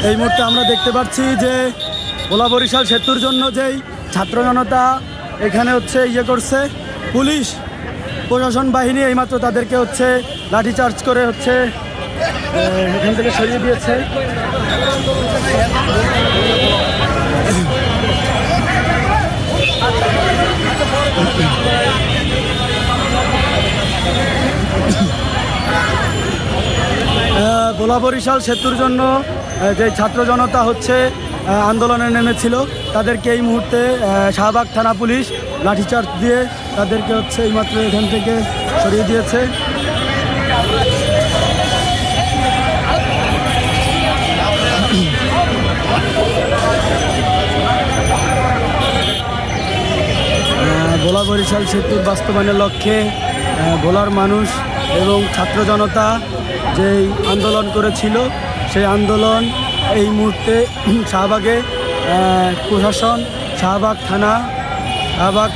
এই মুহূর্তে আমরা দেখতে পাচ্ছি যে ভোলা বরিশাল সেতুর জন্য যেই ছাত্র জনতা এখানে হচ্ছে করছে, পুলিশ প্রশাসন বাহিনী এইমাত্র তাদেরকে হচ্ছে লাঠিচার্জ করে হচ্ছে এখান থেকে সরিয়ে দিয়েছে। ভোলা বরিশাল সেতুর জন্য যে ছাত্র জনতা হচ্ছে আন্দোলনে নেমেছিল তাদেরকে এই মুহূর্তে শাহবাগ থানা পুলিশ লাঠিচার্জ দিয়ে তাদেরকে হচ্ছে এইমাত্র এখান থেকে সরিয়ে দিয়েছে। ভোলা বরিশাল সেতুর বাস্তবায়নের লক্ষ্যে ভোলার মানুষ এবং ছাত্র জনতা যেই আন্দোলন করেছিল সেই আন্দোলন এই মুহূর্তে শাহবাগে প্রশাসন শাহবাগ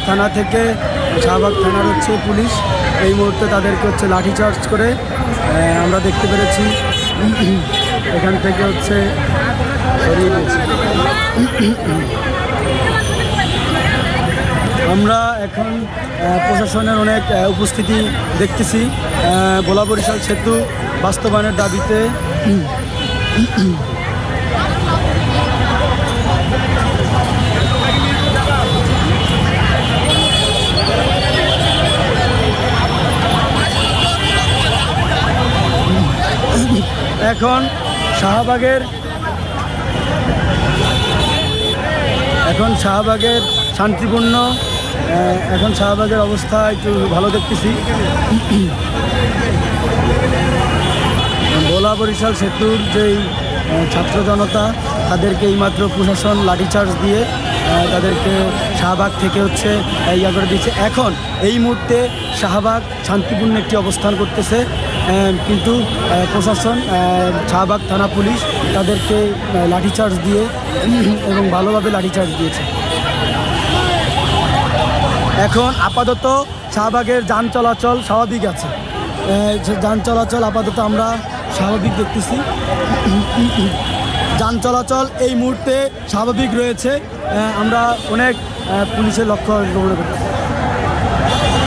থানা থেকে শাহবাগ থানার হচ্ছে পুলিশ এই মুহূর্তে তাদেরকে হচ্ছে লাঠিচার্জ করে আমরা দেখতে পেরেছি এখান থেকে হচ্ছে সরিয়ে দিয়েছে। আমরা এখন প্রশাসনের অনেক উপস্থিতি দেখতেছি ভোলা বরিশাল সেতু বাস্তবায়নের দাবিতে। এখন শাহবাগের শান্তিপূর্ণ এখন শাহবাগের অবস্থা একটু ভালো দেখতেছি। ভোলা বরিশাল সেতুর যেই ছাত্র জনতা তাদেরকে এইমাত্র প্রশাসন লাঠিচার্জ দিয়ে তাদেরকে শাহবাগ থেকে হচ্ছে করে দিচ্ছে। এখন এই মুহূর্তে শাহবাগ শান্তিপূর্ণ একটি অবস্থান করতেছে, কিন্তু প্রশাসন শাহবাগ থানা পুলিশ তাদেরকে লাঠিচার্জ দিয়ে এবং ভালোভাবে লাঠিচার্জ দিয়েছে। এখন আপাতত শাহবাগের যান চলাচল স্বাভাবিক আছে, যান চলাচল আপাতত আমরা স্বাভাবিক দেখতেছি। যান চলাচল এই মুহূর্তে স্বাভাবিক রয়েছে, আমরা অনেক পুলিশের লক্ষ্য গ্রহণ করতেছি।